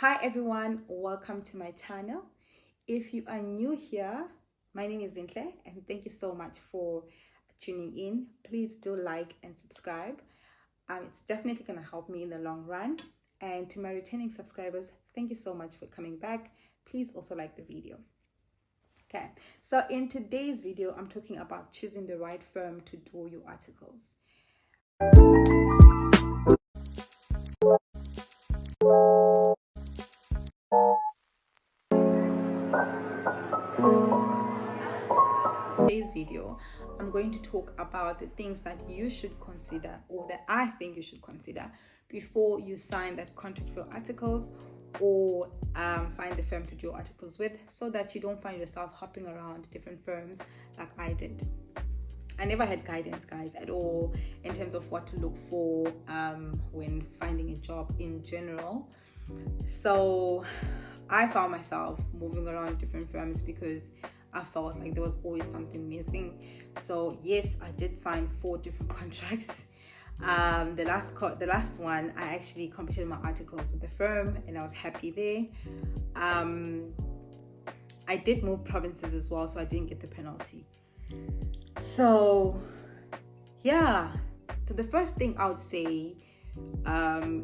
Hi everyone, welcome to my channel. If you are new here, my name is Zintle and thank you so much for tuning in. Please do like and subscribe. It's definitely going to help me in the long run. And to my returning subscribers, thank you so much for coming back. Please also like the video. Okay, so in today's video, I'm talking about choosing the right firm to do your articles. Today's video, I'm going to talk about the things that you should consider, or that I think you should consider before you sign that contract for articles or find the firm to do articles with, so that you don't find yourself hopping around different firms like I did. I never had guidance, guys, at all in terms of what to look for when finding a job in general. So I found myself moving around different firms because I felt like there was always something missing. So yes, I did sign 4 different contracts. The last one, I actually completed my articles with the firm and I was happy there. I did move provinces as well, so I didn't get the penalty. So yeah, so the first thing I would say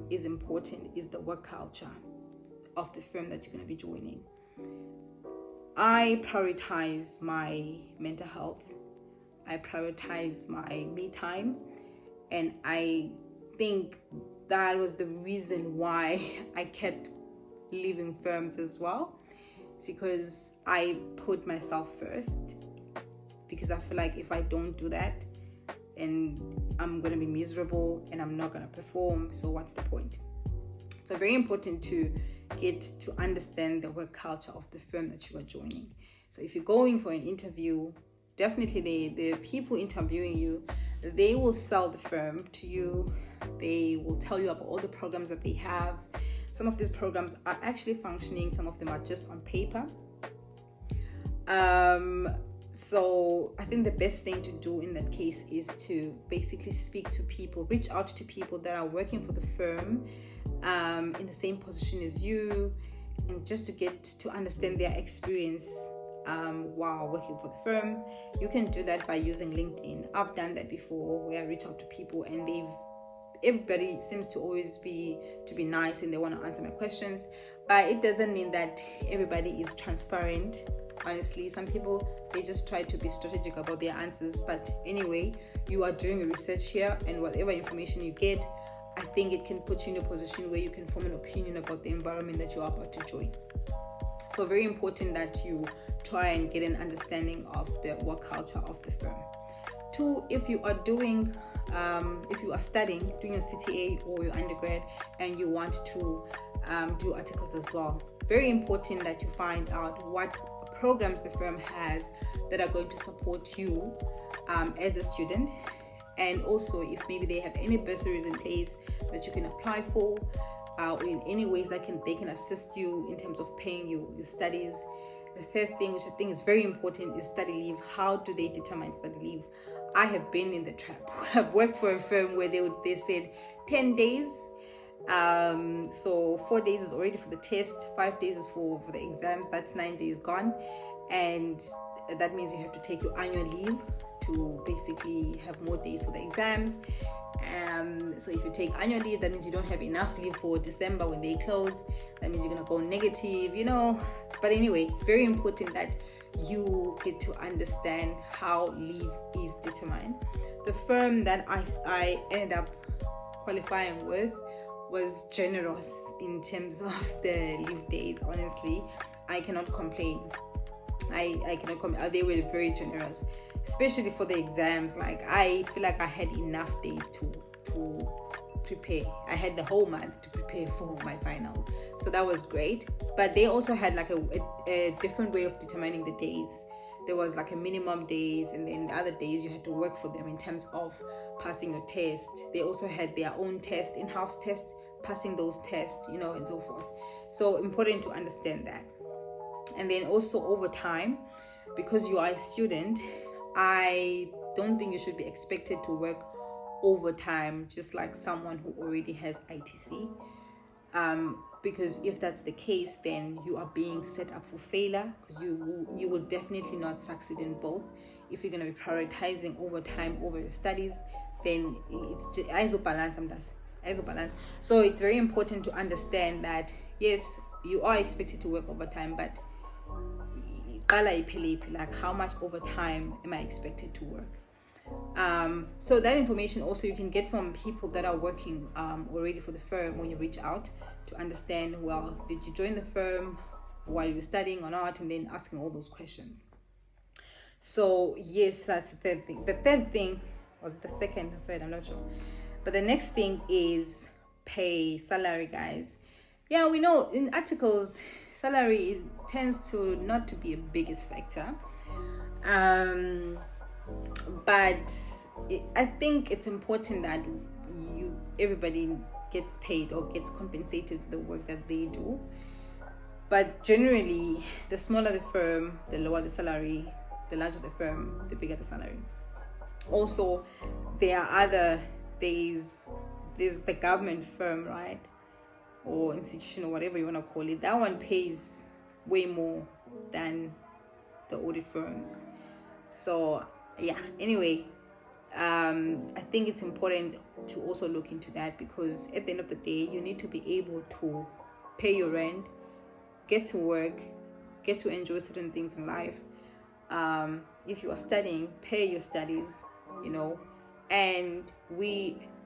is important is the work culture of the firm that you're going to be joining. I prioritize my mental health, I prioritize my me time, and I think that was the reason why I kept leaving firms as well. It's because I put myself first, because I feel like if I don't do that, and I'm going to be miserable and I'm not going to perform, so what's the point? So very important to get to understand the work culture of the firm that you are joining. So if you're going for an interview, definitely the people interviewing you, they will sell the firm to you. They will tell you about all the programs that they have. Some of these programs are actually functioning, some of them are just on paper. So I think the best thing to do in that case is to basically speak to people, reach out to people that are working for the firm in the same position as you, and just to get to understand their experience while working for the firm. You can do that by using LinkedIn. I've done that before, where I reach out to people and everybody seems to always be nice and they want to answer my questions, but it doesn't mean that everybody is transparent. Honestly, some people, they just try to be strategic about their answers. But anyway, you are doing research here, and whatever information you get, I think it can put you in a position where you can form an opinion about the environment that you are about to join. So very important that you try and get an understanding of the work culture of the firm. 2, if you are studying, doing your CTA or your undergrad, and you want to do articles as well, very important that you find out what programs the firm has that are going to support you as a student, and also if maybe they have any bursaries in place that you can apply for, or in any ways that they can assist you in terms of paying your studies. The third thing, which I think is very important, is study leave. How do they determine study leave? I have been in the trap. I've worked for a firm where they said 10 days. So 4 days is already for the test, 5 days is for the exams. That's 9 days gone, and that means you have to take your annual leave to basically have more days for the exams. So if you take annual leave, that means you don't have enough leave for December when they close. That means you're gonna go negative, but anyway, very important that you get to understand how leave is determined. The firm that I ended up qualifying with was generous in terms of the leave days. Honestly, I cannot complain. I cannot complain. They were very generous, especially for the exams. Like, I feel like I had enough days to prepare. I had the whole month to prepare for my finals, so that was great. But they also had like a different way of determining the days. There was like a minimum days, and then the other days you had to work for them in terms of passing your test. They also had their own test, in-house tests, passing those tests, and so forth. So important to understand that. And then also over time, because you are a student, I don't think you should be expected to work overtime just like someone who already has ITC. because if that's the case, then you are being set up for failure, because you will definitely not succeed in both. If you're going to be prioritizing overtime over your studies, then it's isobalance. So it's very important to understand that yes, you are expected to work overtime, but like how much overtime am I expected to work? So that information also you can get from people that are working already for the firm when you reach out, to understand, well, did you join the firm while you were studying or not, and then asking all those questions. So yes, that's the third thing. The third thing was the second or third, I'm not sure, but the next thing is salary, guys. Yeah, we know in articles salary tends to not to be a biggest factor, but I think it's important that everybody gets paid or gets compensated for the work that they do. But generally, the smaller the firm, the lower the salary. The larger the firm, the bigger the salary. Also, there's the government firm, right, or institution, or whatever you want to call it. That one pays way more than the audit firms. So yeah, anyway, I think it's important to also look into that, because at the end of the day, you need to be able to pay your rent, get to work, get to enjoy certain things in life. If you are studying, pay your studies, and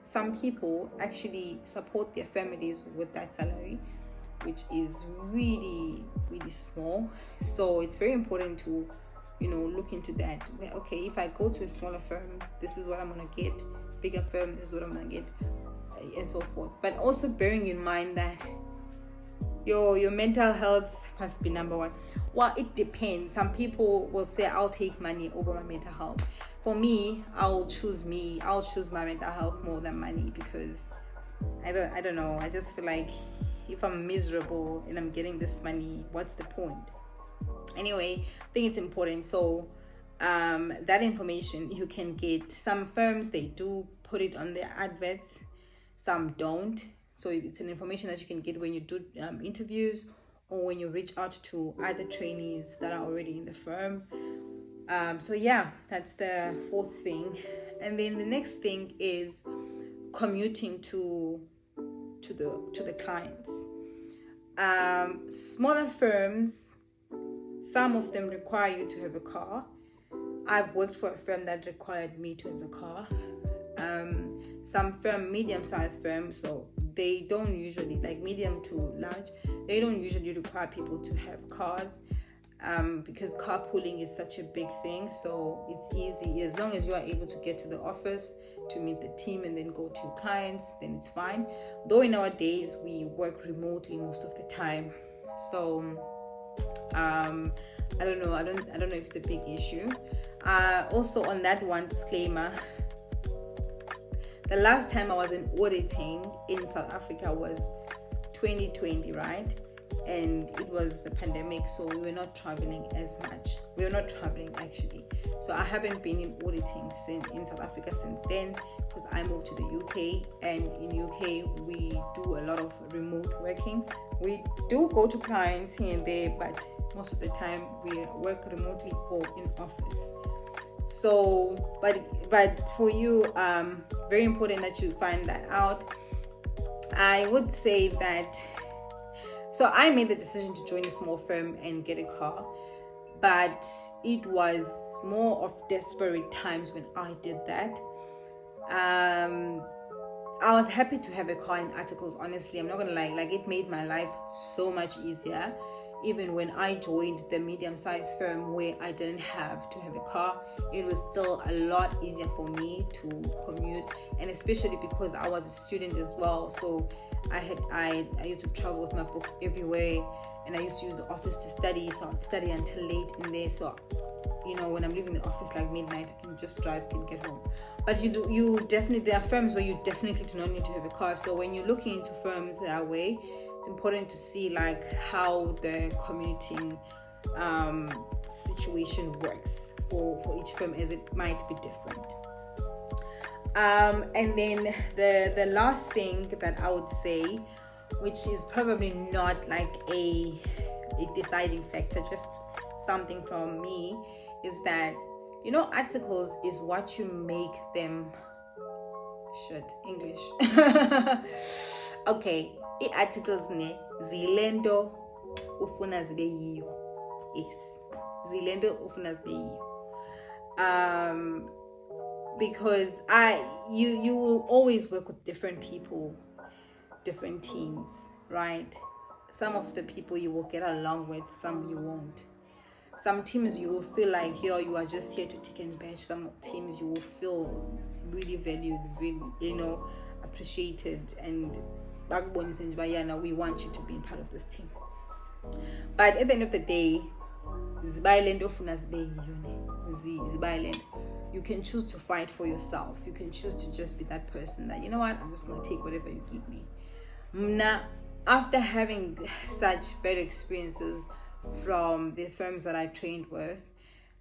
some people actually support their families with that salary, which is really, really small. So it's very important to, look into that. Okay, if I go to a smaller firm, this is what I'm going to get. Bigger firm, this is what I'm going to get, and so forth. But also bearing in mind that your mental health must be number one. Well, it depends. Some people will say, I'll take money over my mental health. For me, I'll choose my mental health more than money, because I don't know, I just feel like if I'm miserable and I'm getting this money, what's the point? Anyway, I think it's important. So that information you can get. Some firms, they do put it on their adverts, some don't. So it's an information that you can get when you do interviews, or when you reach out to other trainees that are already in the firm. So yeah, that's the fourth thing. And then the next thing is commuting to the clients. Smaller firms, some of them require you to have a car. I've worked for a firm that required me to have a car. Some medium-sized firms, so they don't usually, like medium to large, they don't usually require people to have cars, because carpooling is such a big thing. So it's easy, as long as you are able to get to the office to meet the team and then go to your clients, then it's fine. Though in our days we work remotely most of the time, so I don't know if it's a big issue. Also on that one, disclaimer, the last time I was in auditing in South Africa was 2020, right? And it was the pandemic, so we were not traveling as much. We were not traveling actually. So I haven't been in auditing in South Africa since then, because I moved to the UK, and in UK we do a lot of remote working. We do go to clients here and there, but most of the time we work remotely or in office. So but for you, very important that you find that out. I would say that, so I made the decision to join a small firm and get a car, but it was more of desperate times when I did that. I was happy to have a car in articles, honestly, I'm not gonna lie. Like, it made my life so much easier. Even when I joined the medium-sized firm where I didn't have to have a car, it was still a lot easier for me to commute, and especially because I was a student as well. So I used to travel with my books everywhere, and I used to use the office to study, so I'd study until late in there. So when I'm leaving the office like midnight, I can just drive and get home. But there are firms where you definitely do not need to have a car. So when you're looking into firms that way, it's important to see like how the commuting situation works for each firm, as it might be different. And then the last thing that I would say which is probably not like a deciding factor, just something from me, is that, you know, articles is what you make them. English. Okay, articles ne zilendo ufuna zibe yiyo. Yes, zilendo ufuna zibe yiyo. Because you will always work with different people, different teams, right? Some of the people you will get along with, some you won't. Some teams you will feel like you are just here to tick and badge. Some teams you will feel really valued, really, you know, appreciated, and we want you to be part of this team. But at the end of the day, you can choose to fight for yourself. You can choose to just be that person that, you know what, I'm just going to take whatever you give me. After having such bad experiences from the firms that I trained with,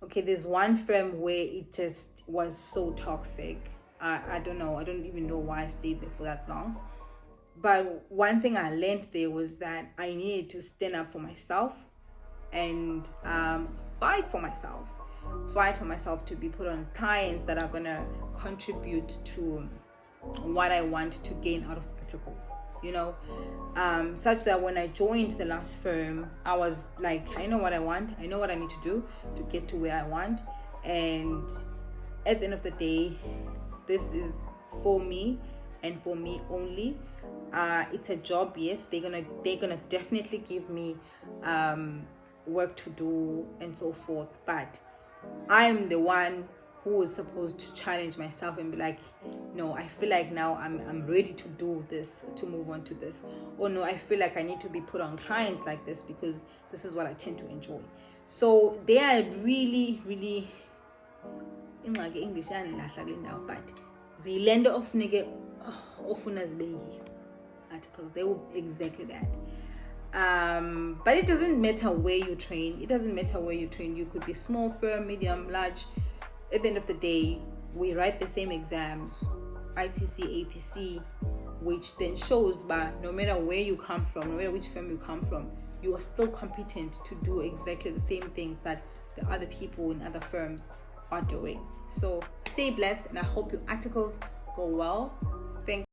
okay, there's one firm where it just was so toxic. I don't know. I don't even know why I stayed there for that long. But one thing I learned there was that I needed to stand up for myself and fight for myself to be put on clients that are going to contribute to what I want to gain out of articles, you know, such that when I joined the last firm, I was like, I know what I want. I know what I need to do to get to where I want. And at the end of the day, this is for me and for me only. It's a job, yes. They're gonna definitely give me work to do and so forth, but I'm the one who is supposed to challenge myself and be like, no, I feel like now I'm ready to do this, to move on to this. Or no, I feel like I need to be put on clients like this because this is what I tend to enjoy. So they are really, really in like English and but the lender of nigga often as baby articles, they will exactly that. But it doesn't matter where you train. You could be small firm, medium, large. At the end of the day, we write the same exams, ITC, APC, which then shows, but no matter where you come from, no matter which firm you come from, you are still competent to do exactly the same things that the other people in other firms are doing. So stay blessed, and I hope your articles go well. Thank you.